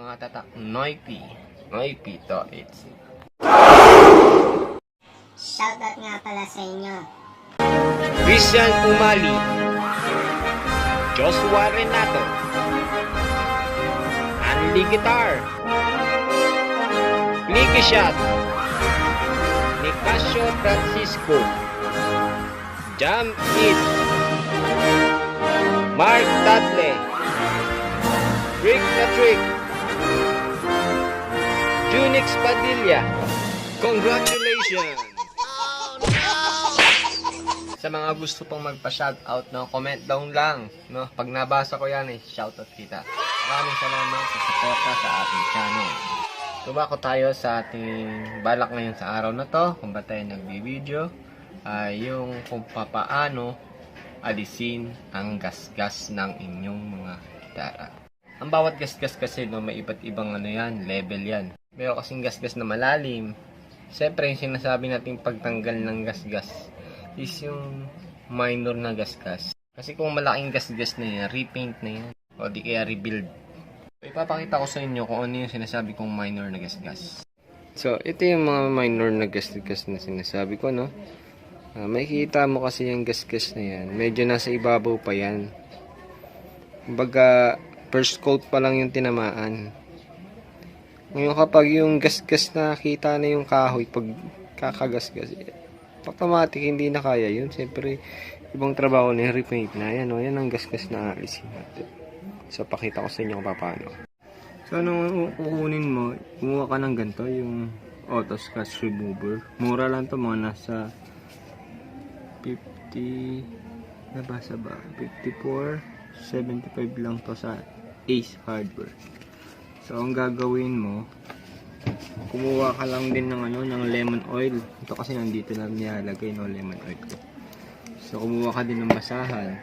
mga tatak Noipi to it's. Shoutout nga pala sa inyo. Christian Umali, Joshua Renato, Andy Guitar, Nicky Shot, Nicasio Francisco, Jam It, Mark Tatle, Rick the Trick, Junix Padilla. Congratulations! Sa mga gusto pong magpa-shoutout, no, comment down lang, no. Pag nabasa ko yan, shoutout kita. Maraming salamat sa suporta sa ating channel. Tubako tayo sa ating balak ngayon sa araw na to, kung ba tayo nagbi-video, ay yung kung papaano alisin ang gasgas ng inyong mga gitara. Ang bawat gasgas kasi, no, may iba't ibang ano yan, level yan. Meron kasing gasgas na malalim. Siyempre, yung sinasabi nating pagtanggal ng gasgas is yung minor na gasgas. Kasi kung malaking gasgas na yan, repaint na yan. O di kaya rebuild. Ipapakita ko sa inyo kung ano yung sinasabi kong minor na gasgas. So, ito yung mga minor na gasgas na sinasabi ko, no? Makikita mo kasi yung gasgas na yan. Medyo nasa ibabaw pa yan. Kumbaga, first coat pa lang yung tinamaan. Ngayon kapag yung gasgas na kita na yung kahoy, pag kakagasgas, automatic hindi na kaya yun. Siyempre, ibang trabaho na yung repaint na. Yan, o, yan ang gasgas na alisin natin. So, pakita ko sa inyo kung paano. So, anong kukunin mo, kumuha ka ng ganito, yung auto scratch remover. Mura lang to, mga nasa 50, nabasa ba? 54.75 lang to sa Ace Hardware. So, ang gagawin mo, kumuha ka lang din ng ano, ng lemon oil. Ito kasi nandito na nilalagay, no, lemon oil ko. So, kumuha ka din ng basahan.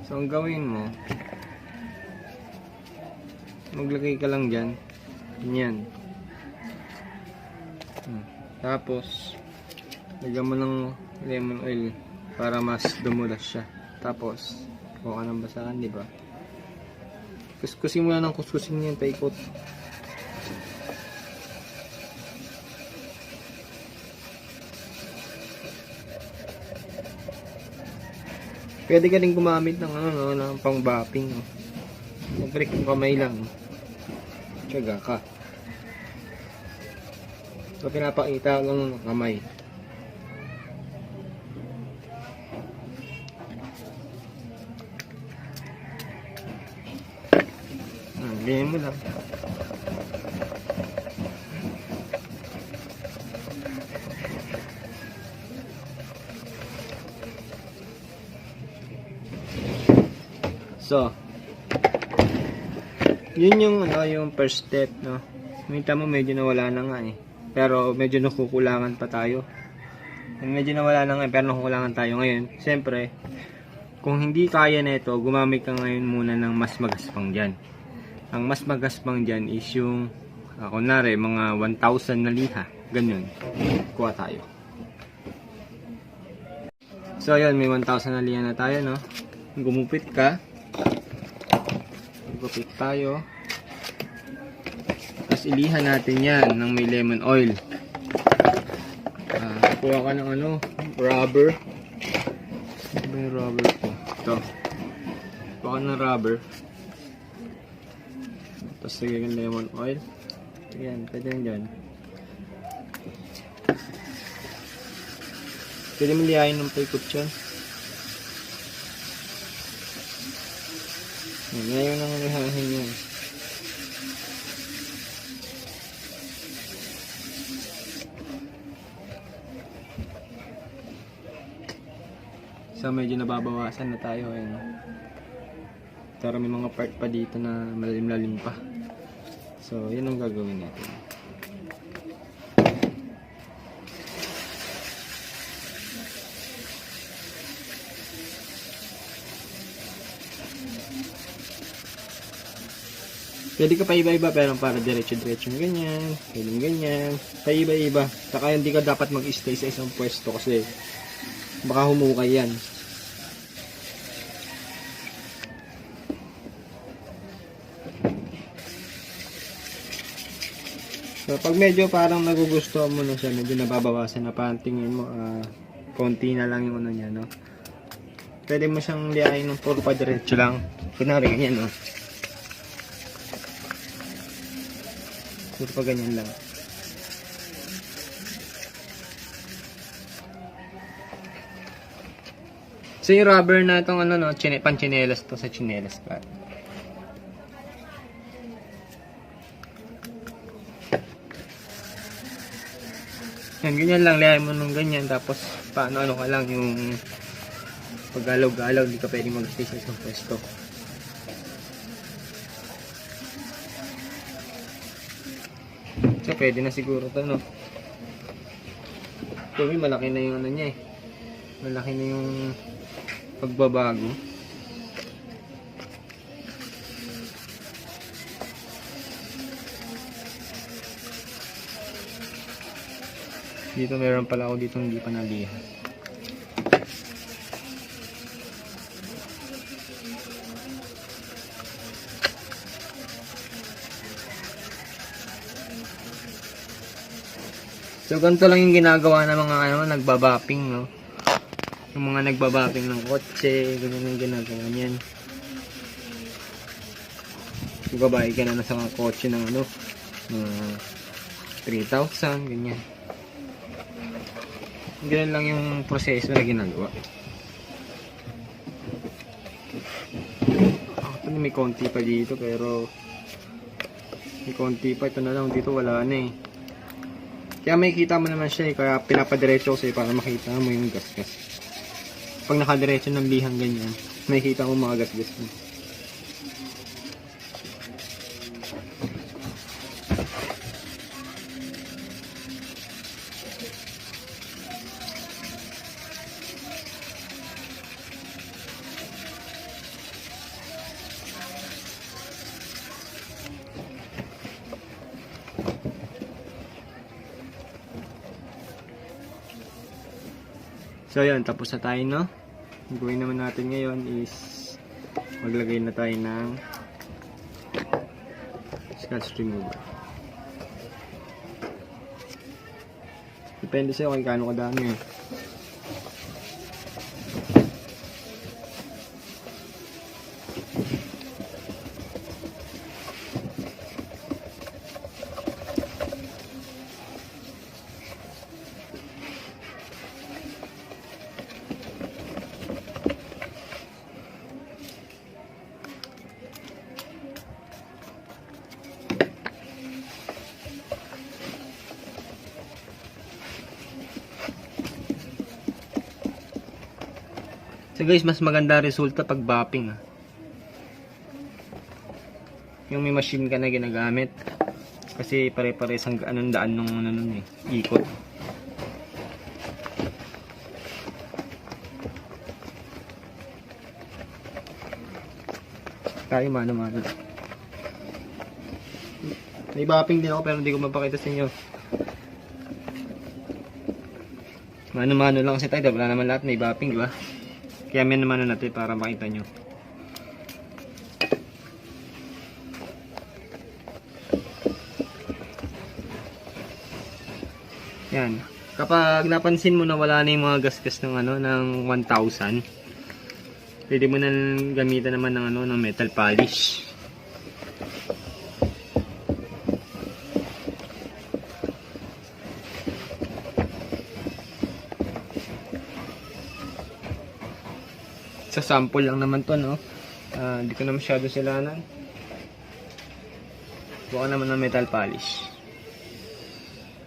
So, ang gawin mo, maglagay ka lang dyan. Ganyan. Tapos, lagyan mo ng lemon oil para mas dumulas siya. Tapos, kuha ka ng basahan, di ba? Kuskusin mo lang ng kuskusin niyan, paikot. Pwede ka rin gumamit ng ano, no, ng pang-bapping, no. Siyempre kung kamay lang, tiyaga ka. So, pinapakita lang ng kamay. Ganyan mo lang. So, yun yung ano, yung first step, no. Minta mo medyo nawala na nga eh. Pero medyo nakukulangan pa tayo. Medyo nawala na nga pero nakukulangan tayo ngayon. Siyempre, kung hindi kaya na ito, gumamit ka ngayon muna ng mas magaspang dyan. Ang mas magaspang dyan is yung, kunwari, mga 1,000 na liha. Ganyan. Kuha tayo. So, yun, may 1,000 na liha na tayo, no? Gumupit ka. Gumupit tayo. Tapos, ilihan natin yan ng may lemon oil. Kuha ka ng ano, rubber. Ano ba yung rubber ko? Ito. Kuha ka ng rubber. Tapos lagyan ng lemon oil. Ayan, pwede rin dyan. Pwede mo lihain ng paikot yan. Ngayon ang lihahin yan. So medyo nababawasan na tayo. Ayan. Pero may mga part pa dito na malalim-lalim pa. So, yun ang gagawin natin. Pwede ka pa iba-iba pero para diretso-diretso ganyan, pwedeng ganyan, pa iba-iba. Saka hindi ka dapat mag-stay sa isang pwesto kasi baka humukay yan. So, pag medyo parang nagugustuhan mo na siya, medyo nababawasan na, parang tingin mo, konti na lang yung ano niya, no? Pwede mo siyang liyain ng puro pa diretso lang. Kunwari, ganyan, no? Puro pa ganyan lang. So, yung rubber na itong ano, no? Panchinelas to sa chinelas pa. Yan, ganyan lang, liyain mo nung ganyan, tapos paano ka lang yung paggalaw-galaw, hindi ka pwedeng mag-stay sa isang pwesto. So, pwede na siguro to, no? Kumi, malaki na yung ano niya eh. Malaki na yung pagbabago. Dito meron pala ako dito hindi pa naliha. So ganito lang yung ginagawa ng mga nagbabapping, no? Yung mga nagbabapping ng kotse, ganyan ang ginagawa niyan. Babae ka na sa mga kotse ng 3,000, ganyan. Ganyan lang yung proseso na ginagawa. May konti pa dito, pero may konti pa. Ito na lang, dito wala na eh. Kaya makikita mo naman siya eh, kaya pinapadiretso ko sa'yo para makita mo yung gasgas. Pag nakadiretso ng lihang ganyan, makikita mo mga gasgas mo. So yun, tapos na tayo, no? Ang gawin naman natin ngayon is maglagay na tayo ng scotch remover. Depende sa'yo kung gaano kadami eh. So guys, mas maganda resulta pag bapping. Yung may machine ka na ginagamit. Kasi pare-pares ang anong daan nung ikot. Tayo mano-mano. May bapping din ako pero hindi ko mapakita sa inyo. Mano-mano lang kasi tayo, wala naman lahat may bapping, di ba? Kaya may naman natin para makita nyo. Yan. Kapag napansin mo na wala na yung mga gasgas ng ng 1,000, pwede mo na gamitan naman ng ng metal polish. Sa sample lang naman to, no? Hindi ko na masyado silanan. Buka naman ng metal polish.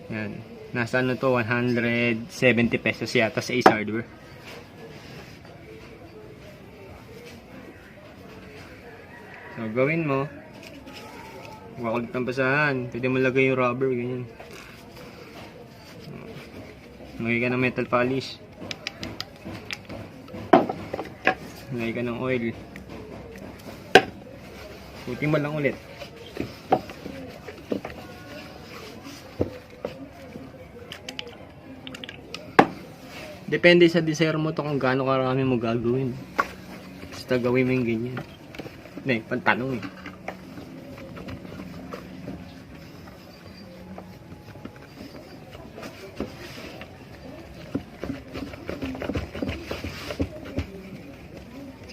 Yan. Nasa to, 170 pesos yata sa Ace Hardware. So, gawin mo. Huwag ulit ng basahan. Pwede mo lagay yung rubber, ganyan. Lagay ka ng metal polish. Lagay ka ng oil. Putin mo lang ulit. Depende sa desire mo to kung gaano karami mo gagawin. Basta gawin mo yung ganyan. Hindi, pantanong eh.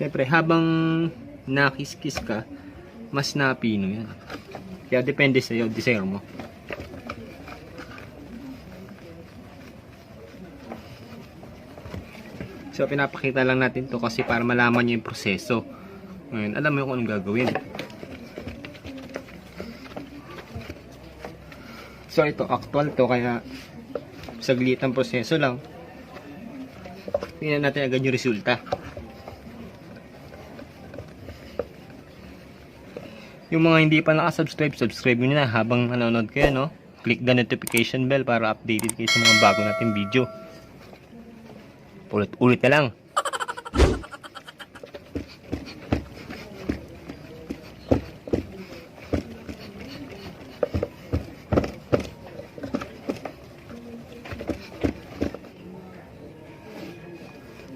Siyempre, habang nakis-kiss ka, mas napino yan. Kaya depende sa'yo, desire mo. So, pinapakita lang natin to kasi para malaman nyo yung proseso. Ngayon, alam mo yung kung anong gagawin. So, ito, actual to, kaya saglit ang proseso lang. Tingnan natin agad yung resulta. Yung mga hindi pa nakasubscribe, subscribe nyo na habang nanonood kayo, no? Click the notification bell para updated kayo sa mga bago nating video. Ulit-ulit na lang.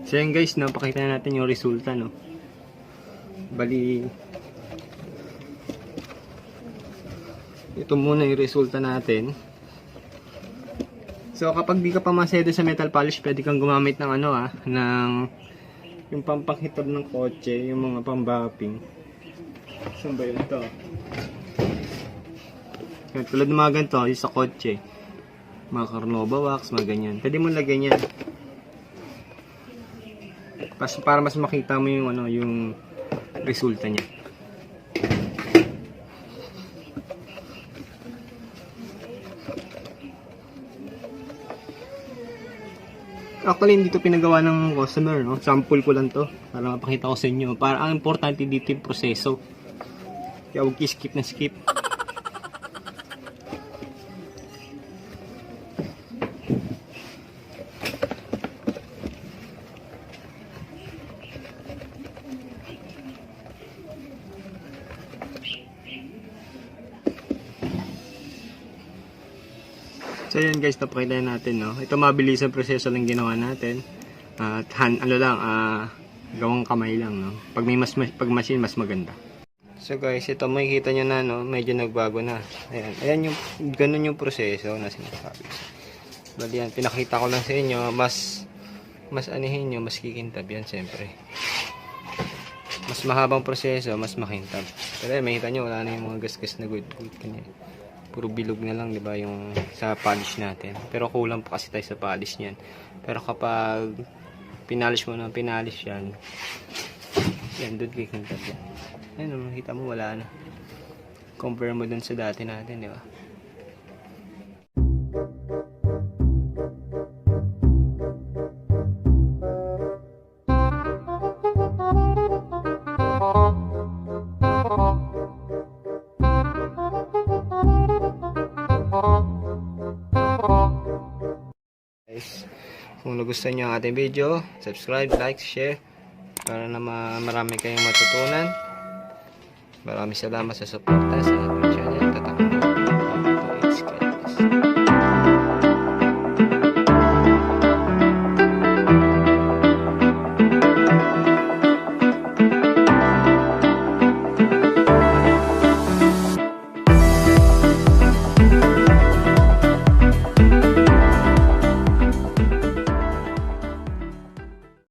So yan guys, napakita na natin yung resulta, no? Bali, ito muna yung resulta natin. So kapag di ka pa masedo sa metal polish, pwede kang gumamit ng ano ng yung pampakhitab ng kotse, yung mga pambapping. Saan ba yun ito? Tulad ng mga ganito, yung sa kotse. Mga Carnauba wax, mga ganyan. Pwede mo lagyan yan. Para mas makita mo yung yung resulta niya. Actually, hindi to pinagawa ng customer, no? Sample ko lang to para mapakita ko sa inyo. Para ang importante dito yung proseso. Kaya huwag skip na skip. So yun guys, napakita natin, no. Ito mabilis ang proseso lang ginawa natin. At gawang kamay lang, no. Pag machine mas maganda. So guys, ito makikita nyo na, no, medyo nagbago na. Ayan yung ganun yung proseso na sinasabi. Bali yan, pinakita ko lang sa inyo, mas anihin nyo, mas kikintab yan siyempre. Mas mahabang proseso, mas makintab. Pero makikita nyo, wala na yung mga gasgas na good kanya. Puro bilog na lang, di ba, yung sa polish natin. Pero kulang pa kasi tayo sa polish niyan. Pero kapag pinalish mo ng pinalish yan, doon kikintab yan. Ayun, makita mo, wala na. Compare mo dun sa dati natin, di ba? Kung nagustuhan nyo ang ating video, subscribe, like, share para na marami kayong matutunan. Maraming salamat sa suporta sa